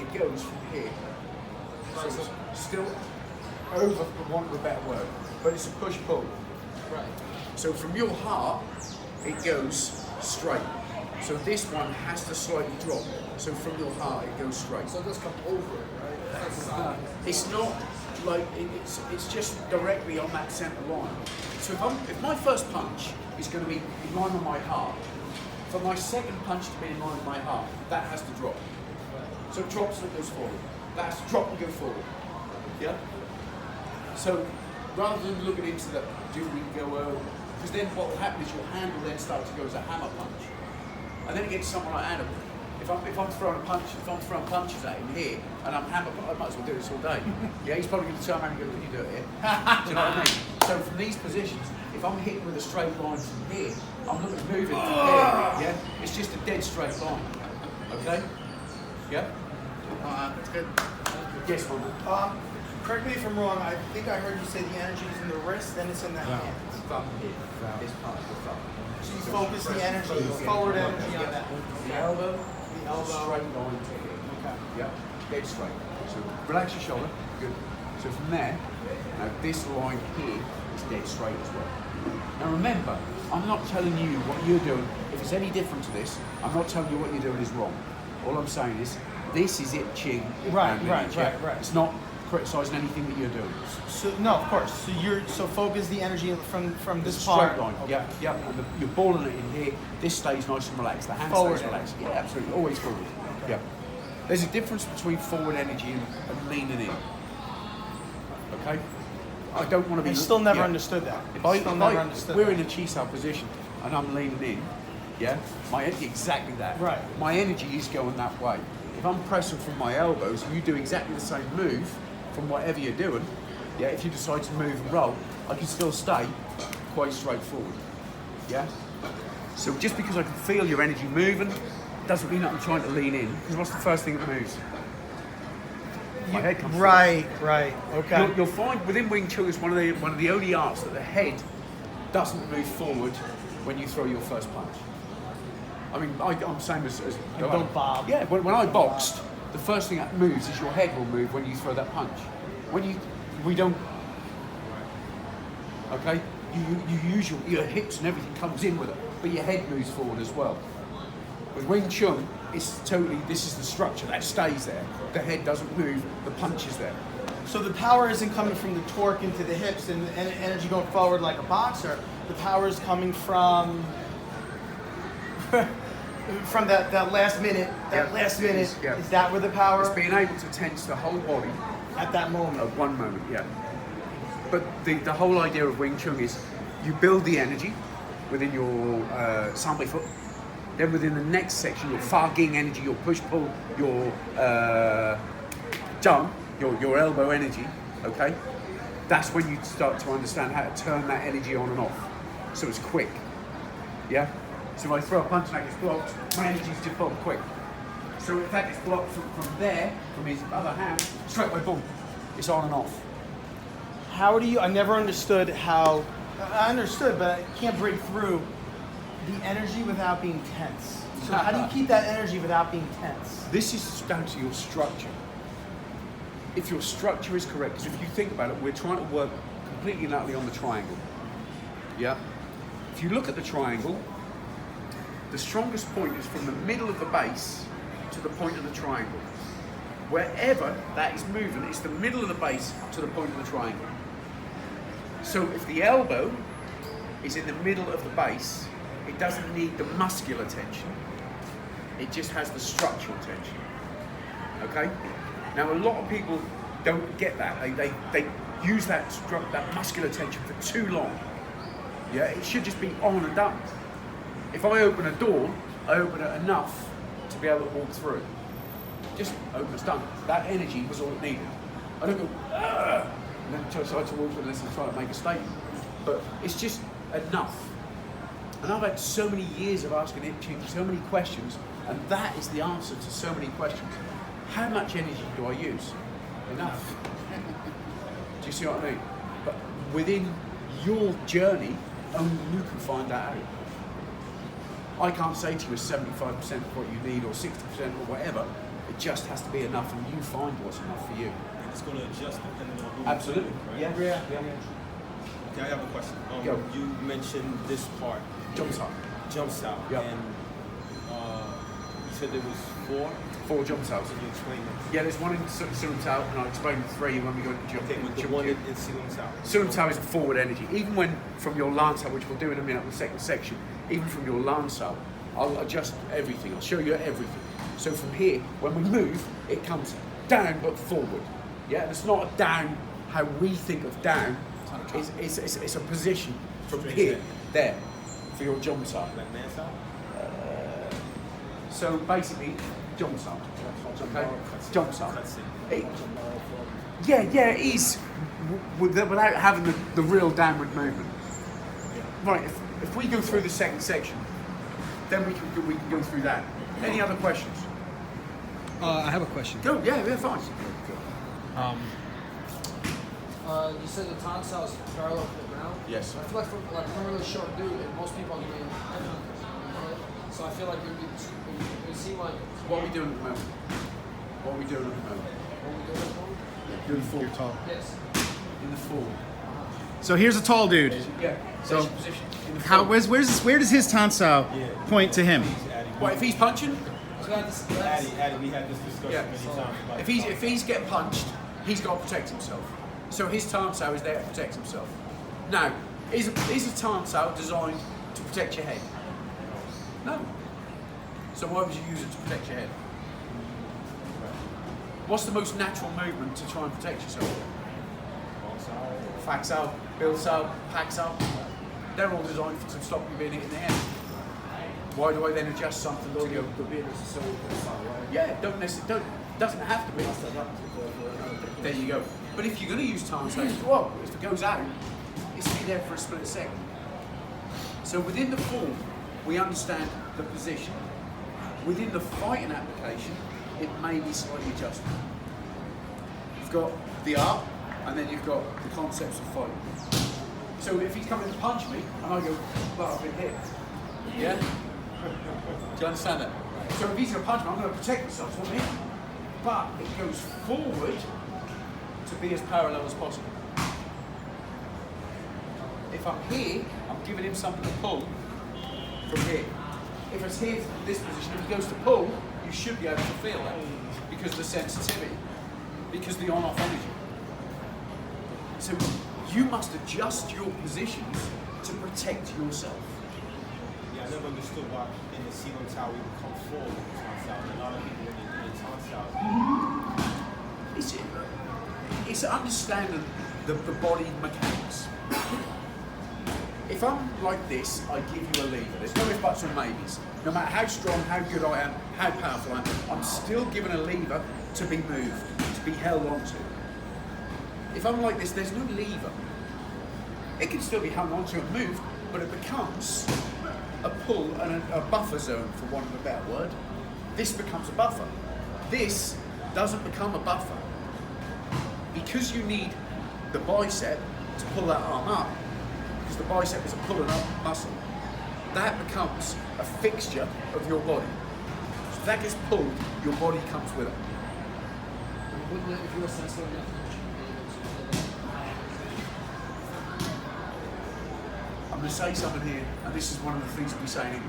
it goes from here. So it's still over, for want of a better word, but it's a push-pull. Right. So from your heart, it goes straight. So this one has to slightly drop. So from your heart, it goes straight. So it does come over it, right? It's not side. It's not like it's just directly on that centre line. So if my first punch is going to be in line with my heart, for my second punch to be in line with my heart, that has to drop. So it drops and it goes forward. That has to drop and go forward. Yeah. So rather than looking into the do we go over, because then what will happen is your hand will then start to go as a hammer punch, and then it gets something like animal. If I'm throwing a punch, if I'm throwing punches at him here, and I'm hammer, I might as well do this all day. Yeah, he's probably going to turn around and go, "What you do it here?" Do you know what I mean? So from these positions, if I'm hitting with a straight line from here, I'm looking at moving from here. Yeah, it's just a dead straight line. Okay. Yeah. That's good. Yes, Mama. Correct me if I'm wrong, I think I heard you say the energy is in the wrist, then it's in the hands. Thumb here. This part of the thumb. So you focus the energy, forward energy on that. The elbow, straight line to here. Okay. Yeah, dead straight. So relax your shoulder. Good. So from there, now this line here is dead straight as well. Now remember, I'm not telling you what you're doing. If it's any different to this, I'm not telling you what you're doing is wrong. All I'm saying is, this is it, Ching. Right. It's not criticising anything that you're doing. So no, of course. So focus the energy from this Straight part. line. Okay. Yeah. And you're balling it in here. This stays nice and relaxed. The hand Forward stays relaxed. Yeah, absolutely. Always forward. Okay. Yeah. There's a difference between forward energy and leaning in. Okay. I don't want to be. I still never understood that. We're in a chisao position and I'm leaning in. Yeah. My exactly that. Right. My energy is going that way. If I'm pressing from my elbows, you do exactly the same move from whatever you're doing. Yeah, if you decide to move and roll, I can still stay quite straightforward. Yeah? So just because I can feel your energy moving, doesn't mean that I'm trying to lean in, because what's the first thing that moves? My head comes forward. Right. Okay. You'll find within Wing Chun is one of the only arts that the head doesn't move forward when you throw your first punch. I mean, I'm same as You don't bob. Yeah, when I boxed, the first thing that moves is your head will move when you throw that punch. We don't. Okay, you use your hips and everything comes in with it, but your head moves forward as well. With Wing Chun, it's totally, this is the structure that stays there. The head doesn't move, the punch is there. So the power isn't coming from the torque into the hips and energy going forward like a boxer. The power is coming from that last minute. Yeah. Is that where the power? It's being able to tense the whole body At that moment. at one moment, yeah. But the whole idea of Wing Chun is you build the energy within your Sambai foot. Then within the next section, your Fa Ging energy, your push-pull, your Chung, your elbow energy, okay? That's when you start to understand how to turn that energy on and off. So it's quick, yeah? So if I throw a punch and that gets blocked, my energy's just boom, quick. So if that gets blocked from there, from his other hand, straight away, boom, it's on and off. How do you? I never understood how. I understood, but I can't break through the energy without being tense. So how do you keep that energy without being tense? This is down to your structure. If your structure is correct, because if you think about it, we're trying to work completely and utterly on the triangle. Yeah? If you look at the triangle, the strongest point is from the middle of the base to the point of the triangle. Wherever that is moving, it's the middle of the base to the point of the triangle. So if the elbow is in the middle of the base, it doesn't need the muscular tension. It just has the structural tension. Okay? Now a lot of people don't get that. They use that muscular tension for too long. Yeah, it should just be on and done. If I open a door, I open it enough to be able to walk through. Just open, it's done. That energy was all it needed. I don't go, "Argh!" and then decide to walk through this and try to make a statement. But it's just enough. And I've had so many years of asking Ching so many questions, and that is the answer to so many questions. How much energy do I use? Enough. Do you see what I mean? But within your journey, only you can find that out. I can't say to you it's 75% of what you need or 60% or whatever. It just has to be enough, and you find what's enough for you. And it's going to adjust depending on who Absolutely. you're playing, right? Yeah. Okay, I have a question. Go. You mentioned this part. Jumps up. Jumps out. Yep. And you said there was 4 jumps out. Can you explain that? Yeah, there's one in Tsun out, and I'll explain the 3 when we go into jump. Okay, but the one in Sifu's out. Tsun is a forward energy. Even when from your lance out, which we'll do in a minute, the second section, even from your lance out, I'll adjust everything. I'll show you everything. So from here, when we move, it comes down but forward. Yeah, and it's not a down how we think of down. It's a position from Straight here, there, for your jump out. Like man's out? So basically, jumps up. Okay? Jumps up. Yeah, it is without having the real downward movement. Right, if we go through the second section, then we can go through that. Any other questions? I have a question. Go, yeah, fine. You said the tongue cell is parallel to the ground. Yes. I feel like I'm a really short dude, and most people are going to be. So I feel like it would seem like. What are we doing at the moment? What we doing at the moment? Doing the full. You're tall. Yes. In the full. So here's a tall dude. Yeah. So, Position. In the How full. where does his tansao point to him? What if he's punching? So that's Addy, we had this discussion Yeah. many times about If he's getting punched, he's got to protect himself. So his tansao is there to protect himself. Now, is a tansao designed to protect your head? No. So why would you use it to protect your head? What's the most natural movement to try and protect yourself? Fax out, builds out, packs out. They're all designed to stop you being hit in the head. Why do I then adjust something to go? Yeah, doesn't have to be. There you go. But if you're going to use time space, well, if it goes out, it's to be there for a split second. So within the form, we understand the position. Within the fighting application, it may be slightly adjusted. You've got the art, and then you've got the concepts of fighting. So if he's coming to punch me, and I go, well, I've been hit. Yeah? Do you understand that? So if he's going to punch me, I'm going to protect myself, so I'm hit. But it goes forward to be as parallel as possible. If I'm here, I'm giving him something to pull from here. If it's here from this position, if he goes to pull, you should be able to feel that because of the sensitivity, because of the on-off energy. So you must adjust your positions to protect yourself. Yeah, I never understood why in the ceiling tower we would come forward with the tonsils. A lot of people when they do the tonsils. It's understanding the body mechanics. If I'm like this, I give you a lever. There's no ifs, buts, or maybes. No matter how strong, how good I am, how powerful I am, I'm still given a lever to be moved, to be held onto. If I'm like this, there's no lever. It can still be hung onto and moved, but it becomes a pull and a buffer zone, for want of a better word. This becomes a buffer. This doesn't become a buffer. Because you need the bicep to pull that arm up, because the bicep is a pulling up muscle, that becomes a fixture of your body. So if that gets pulled, your body comes with it. Wouldn't it, if you were sensitive enough, I'm going to say something here, and this is one of the things we'll be saying.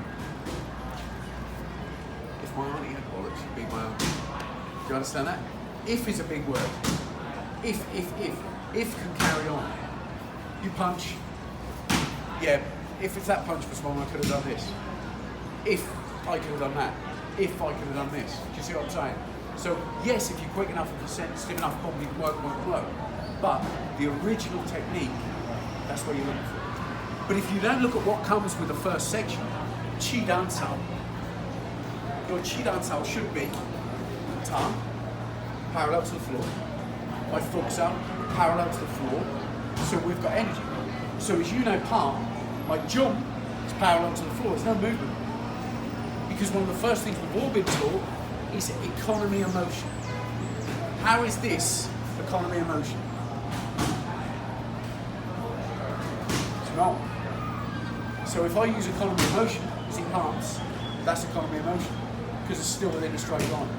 If my auntie had bollocks, she'd be my auntie. Do you understand that? If is a big word. If can carry on. You punch. Yeah, if that punch was wrong, I could have done this. If I could have done that. If I could have done this. Do you see what I'm saying? So, yes, if you're quick enough and sensitive enough, probably work. But the original technique, that's what you're looking for. But if you then look at what comes with the first section, Chi Dan Sao. Your Chi Dan Sao should be tongue, parallel to the floor. My foot's up, parallel to the floor. So we've got energy. So as you know, palm, my jump is parallel to the floor. There's no movement. Because one of the first things we've all been taught is economy of motion. How is this economy of motion? It's not. So if I use economy of motion, using palms, that's economy of motion, because it's still within a straight line.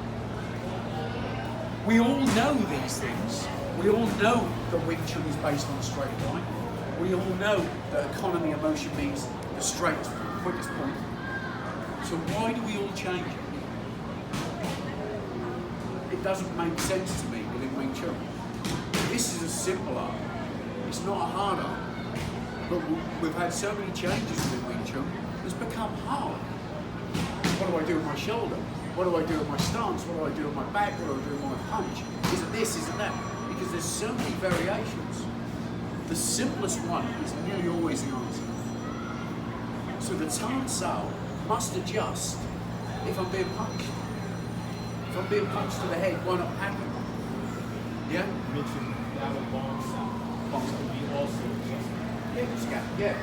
We all know these things. We all know that Wing Chun is based on a straight line. We all know that economy of motion means the straightest, quickest point. So why do we all change it? It doesn't make sense to me within Wing Chun. This is a simple art. It's not a hard art. But we've had so many changes within Wing Chun, it's become hard. What do I do with my shoulder? What do I do with my stance? What do I do with my back? What do I do with my punch? Is it this? Is it that? Because there's so many variations. The simplest one is nearly always the answer. So the Tsun Sao must adjust if I'm being punched. If I'm being punched to the head, why not hack it? Yeah? You mentioned that a bomb sound. Bombs Would be also adjusted. Yeah.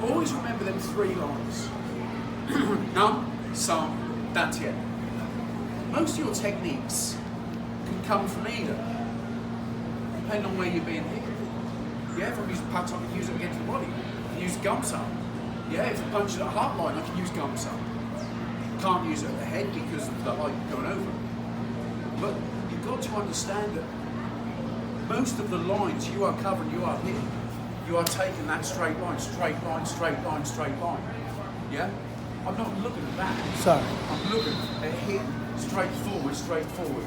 Always remember them 3 lines. Nam, Sam, Dantian. Most of your techniques can come from either, depending on where you're being hit. Yeah, if I'm using punch, I can use it against the body. I can use gum sum. Yeah, if I punch it at heart line, I can use gum sum. Can't use it at the head because of the height going over it. But you've got to understand that most of the lines you are covering, you are hitting, you are taking that straight line, straight line, straight line, straight line. Yeah? I'm not looking at that. Sorry. I'm looking at hitting straight forward.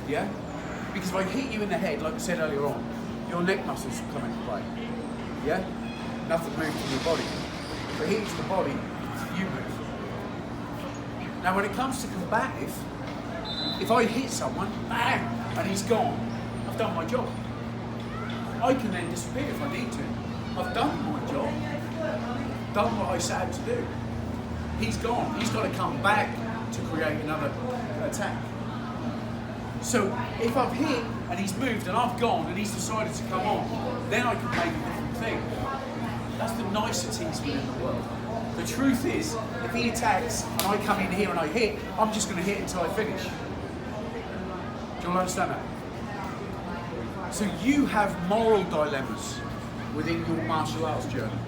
Yeah? Because if I hit you in the head, like I said earlier on, your neck muscles come into play. Yeah? Nothing moves from your body. If it hits the body, you move. Now when it comes to combative, if I hit someone, bang, and he's gone, I've done my job. I can then disappear if I need to. I've done my job. Done what I set out to do. He's gone. He's got to come back to create another attack. So if I've hit and he's moved and I've gone and he's decided to come on, then I can make a different thing. That's the niceties within the world. The truth is, if he attacks and I come in here and I hit, I'm just going to hit until I finish. Do you all understand that? So you have moral dilemmas within your martial arts journey.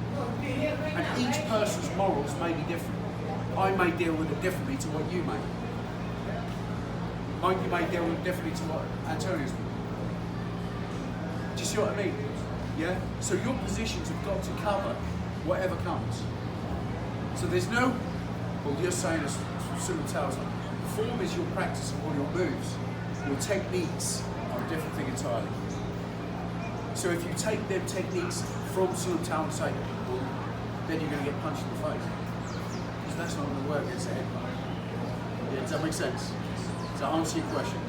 And each person's morals may be different. I may deal with it differently to what you may. Mike, you may deal with it differently to what Antonio's will. Do you see what I mean? Yeah? So your positions have got to cover whatever comes. So there's no, well, you're saying as Tsun tells me, form is your practice of all your moves. Your techniques are a different thing entirely. So if you take them techniques from Tsun Tao and say, well, then you're going to get punched in the face. Because that's not going to work against the head. Yeah, does that make sense? Does that answer your question?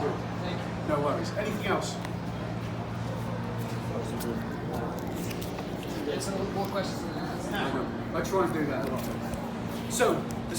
Good. Thank you. No worries. Anything else? Some more questions. I know. I try and do that a lot. So, the